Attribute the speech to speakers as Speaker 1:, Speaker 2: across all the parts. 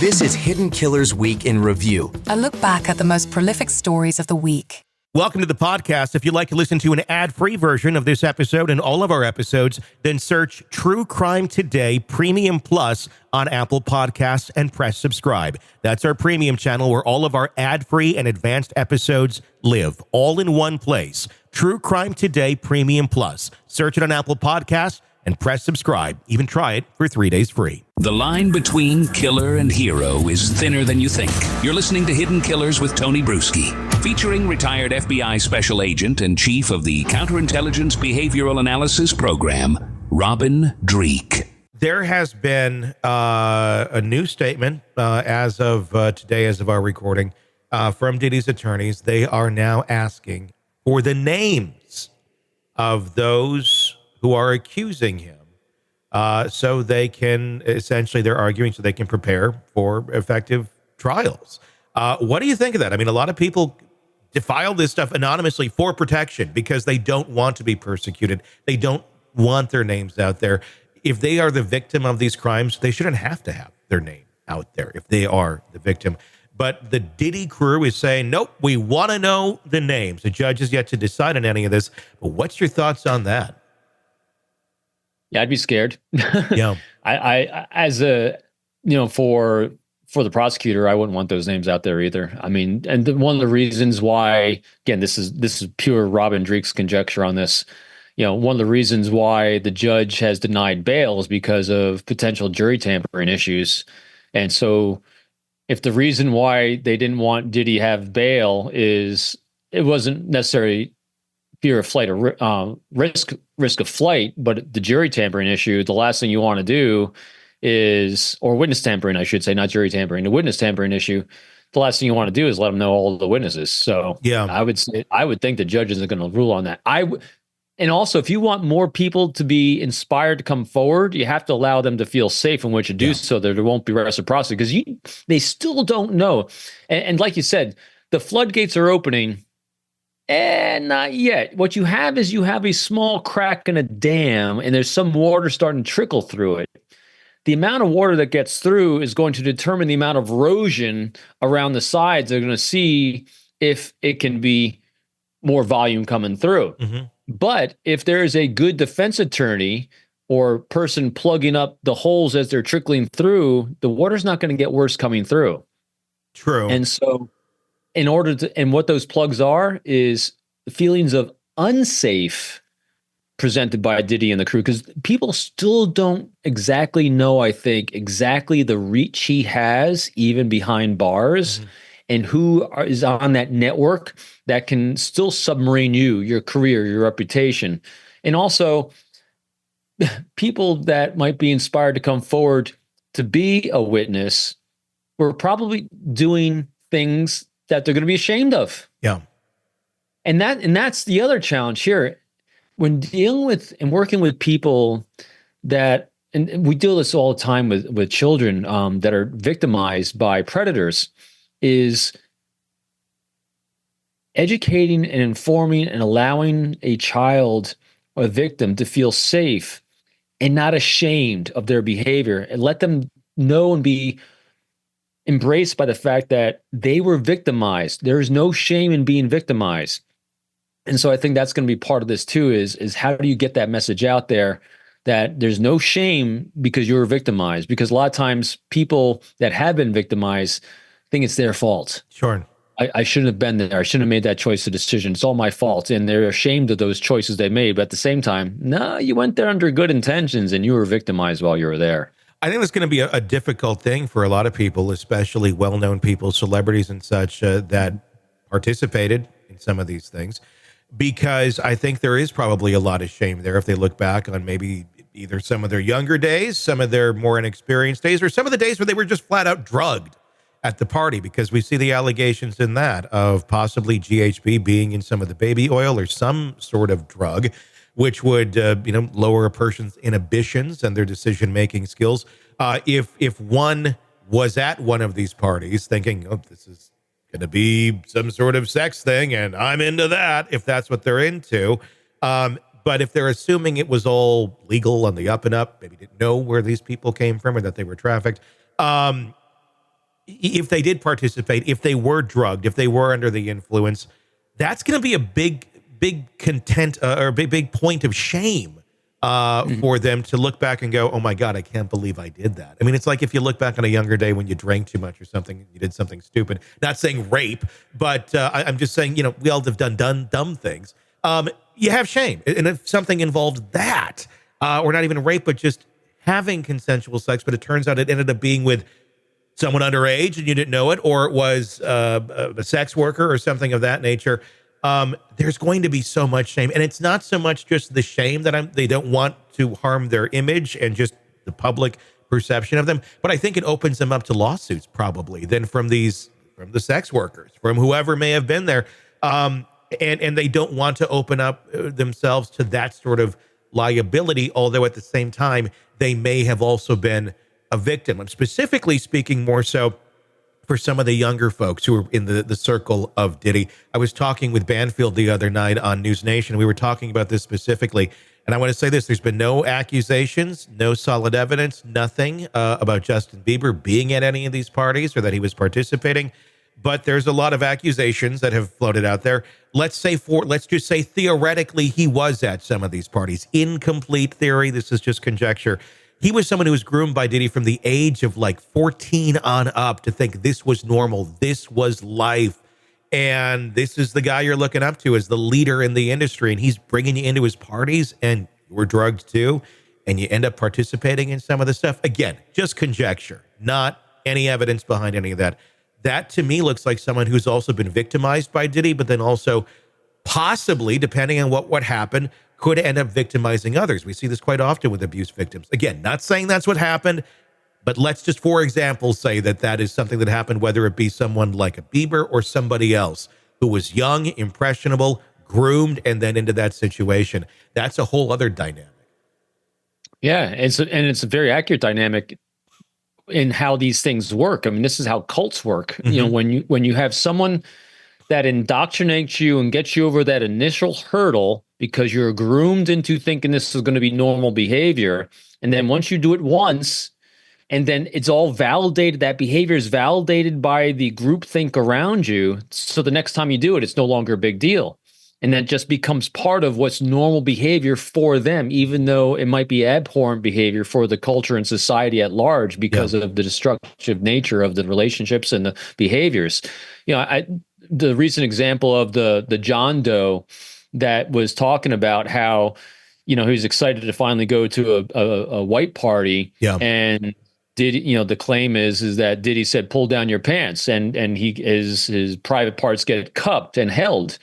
Speaker 1: This is Hidden Killers Week in Review.
Speaker 2: A look back at the most prolific stories of the week.
Speaker 3: Welcome to the podcast. If you'd like to listen to an ad-free version of this episode and all of our episodes, then search True Crime Today Premium Plus on Apple Podcasts and press subscribe. That's our premium channel where all of our ad-free and advanced episodes live, all in one place. True Crime Today Premium Plus. Search it on Apple Podcasts and press subscribe. Even try it for 3 days free.
Speaker 4: The line between killer and hero is thinner than you think. You're listening to Hidden Killers with Tony Brueski, featuring retired FBI special agent and chief of the Counterintelligence Behavioral Analysis Program, Robin Dreeke.
Speaker 3: There has been a new statement as of today, as of our recording, from Diddy's attorneys. They are now asking for the names of those who are accusing him, so they can, essentially they're arguing so they can prepare for effective trials. What do you think of that? I mean, a lot of people file this stuff anonymously for protection because they don't want to be persecuted. They don't want their names out there. If they are the victim of these crimes, they shouldn't have to have their name out there if they are the victim. But the Diddy crew is saying, nope, we want to know the names. The judge is yet to decide on any of this. But what's your thoughts on that?
Speaker 5: Yeah, I'd be scared.
Speaker 3: Yeah.
Speaker 5: I as a, for the prosecutor, I wouldn't want those names out there either. I mean, and one of the reasons why, again, this is pure Robin Dreeke's conjecture on this. One of the reasons why the judge has denied bail is because of potential jury tampering issues. And so if the reason why they didn't want Diddy have bail is it wasn't necessarily fear of flight or risk of flight, but the jury tampering issue, the last thing you want to do is, or witness tampering, I should say, not jury tampering, the witness tampering issue, the last thing you want to do is let them know all the witnesses. So yeah, I would think the judge isn't going to rule on that. And also, if you want more people to be inspired to come forward, you have to allow them to feel safe in which to do so that there won't be reciprocity, because they still don't know. And like you said, the floodgates are opening. And not yet. What you have is a small crack in a dam, and there's some water starting to trickle through it. The amount of water that gets through is going to determine the amount of erosion around the sides. They're going to see if it can be more volume coming through. Mm-hmm. But if there is a good defense attorney or person plugging up the holes as they're trickling through, the water's not going to get worse coming through.
Speaker 3: True.
Speaker 5: And so and what those plugs are is feelings of unsafe presented by Diddy and the crew, because people still don't exactly know, I think, exactly the reach he has even behind bars, and who is on that network that can still submarine you, your career, your reputation. And also people that might be inspired to come forward to be a witness were probably doing things that they're going to be ashamed of.
Speaker 3: Yeah.
Speaker 5: And that's the other challenge here. When dealing with and working with people that, and we deal this all the time with children that are victimized by predators, is educating and informing and allowing a child or a victim to feel safe and not ashamed of their behavior, and let them know and be embraced by the fact that they were victimized. There is no shame in being victimized. And so I think that's going to be part of this too, is how do you get that message out there that there's no shame because you were victimized? Because a lot of times people that have been victimized think it's their fault.
Speaker 3: Sure.
Speaker 5: I shouldn't have been there. I shouldn't have made that choice or decision. It's all my fault. And they're ashamed of those choices they made. But at the same time, no, you went there under good intentions and you were victimized while you were there.
Speaker 3: I think that's going to be a difficult thing for a lot of people, especially well-known people, celebrities and such, that participated in some of these things, because I think there is probably a lot of shame there if they look back on maybe either some of their younger days, some of their more inexperienced days, or some of the days where they were just flat out drugged at the party, because we see the allegations in that of possibly GHB being in some of the baby oil or some sort of drug, which would, lower a person's inhibitions and their decision-making skills. If one was at one of these parties thinking, oh, this is going to be some sort of sex thing and I'm into that, if that's what they're into. But if they're assuming it was all legal on the up and up, maybe didn't know where these people came from or that they were trafficked, if they did participate, if they were drugged, if they were under the influence, that's going to be a big content or a big point of shame for them to look back and go, oh my God, I can't believe I did that. I mean, it's like if you look back on a younger day when you drank too much or something, you did something stupid, not saying rape, but I'm just saying, we all have done dumb things. You have shame. And if something involved that, or not even rape, but just having consensual sex, but it turns out it ended up being with someone underage and you didn't know it, or it was a sex worker or something of that nature, there's going to be so much shame. And it's not so much just the shame that they don't want to harm their image and just the public perception of them, but I think it opens them up to lawsuits probably then from the sex workers, from whoever may have been there. And they don't want to open up themselves to that sort of liability, although at the same time, they may have also been a victim. I'm specifically speaking more so for some of the younger folks who are in the circle of Diddy. I was talking with Banfield the other night on News Nation. We were talking about this specifically. And I want to say this, there's been no accusations, no solid evidence, nothing about Justin Bieber being at any of these parties or that he was participating. But there's a lot of accusations that have floated out there. Let's just say theoretically he was at some of these parties. Incomplete theory. This is just conjecture. He was someone who was groomed by Diddy from the age of like 14 on up to think this was normal. This was life. And this is the guy you're looking up to as the leader in the industry. And he's bringing you into his parties and you were drugged too. And you end up participating in some of the stuff. Again, just conjecture, not any evidence behind any of that. That to me looks like someone who's also been victimized by Diddy, but then also possibly, depending on what happened, could end up victimizing others. We see this quite often with abuse victims. Again, not saying that's what happened, but let's just, for example, say that is something that happened, whether it be someone like a Bieber or somebody else who was young, impressionable, groomed, and then into that situation. That's a whole other dynamic. Yeah,
Speaker 5: it's a very accurate dynamic in how these things work. I mean, this is how cults work. Mm-hmm. When you have someone that indoctrinates you and gets you over that initial hurdle because you're groomed into thinking this is going to be normal behavior. And then once you do it once, and then it's all validated, that behavior is validated by the groupthink around you. So the next time you do it, it's no longer a big deal. And that just becomes part of what's normal behavior for them, even though it might be abhorrent behavior for the culture and society at large because of the destructive nature of the relationships and the behaviors. The recent example of the John Doe that was talking about how, he was excited to finally go to a white party. Yeah. And the claim is that Diddy said, pull down your pants, and his private parts get cupped and held.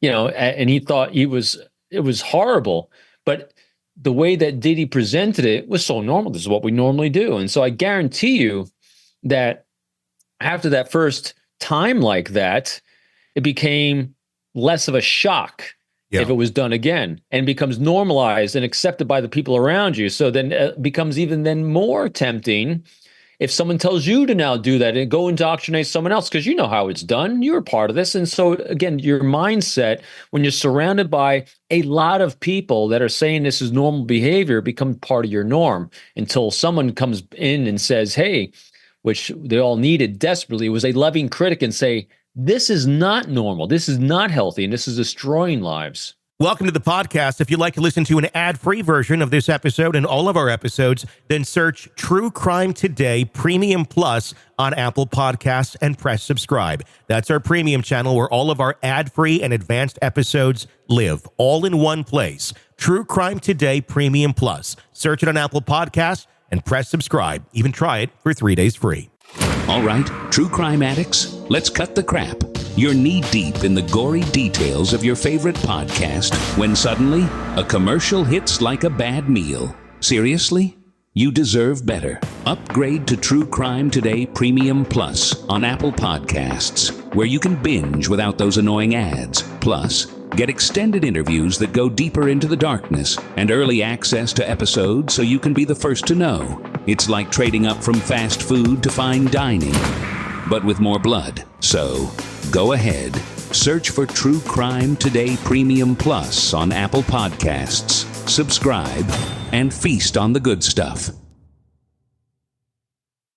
Speaker 5: And he thought it was horrible, but the way that Diddy presented it was so normal. This is what we normally do. And so I guarantee you that after that first time like that, it became less of a shock if it was done again, and becomes normalized and accepted by the people around you. So then it becomes even then more tempting if someone tells you to now do that and go indoctrinate someone else, because you know how it's done. You're part of this. And so again, your mindset, when you're surrounded by a lot of people that are saying this is normal behavior, becomes part of your norm until someone comes in and says, hey, which they all needed desperately, was a loving critic and say, this is not normal. This is not healthy. And this is destroying lives.
Speaker 3: Welcome to the podcast. If you'd like to listen to an ad-free version of this episode and all of our episodes, then search True Crime Today Premium Plus on Apple Podcasts and press subscribe. That's our premium channel where all of our ad-free and advanced episodes live, all in one place. True Crime Today Premium Plus. Search it on Apple Podcasts and press subscribe. Even try it for 3 days free.
Speaker 4: All right, true crime addicts, let's cut the crap. You're knee-deep in the gory details of your favorite podcast when suddenly a commercial hits like a bad meal. Seriously? You deserve better. Upgrade to True Crime Today Premium Plus on Apple Podcasts, where you can binge without those annoying ads. Plus, get extended interviews that go deeper into the darkness and early access to episodes so you can be the first to know. It's like trading up from fast food to fine dining, but with more blood. So, go ahead, search for True Crime Today Premium Plus on Apple Podcasts, subscribe, and feast on the good stuff.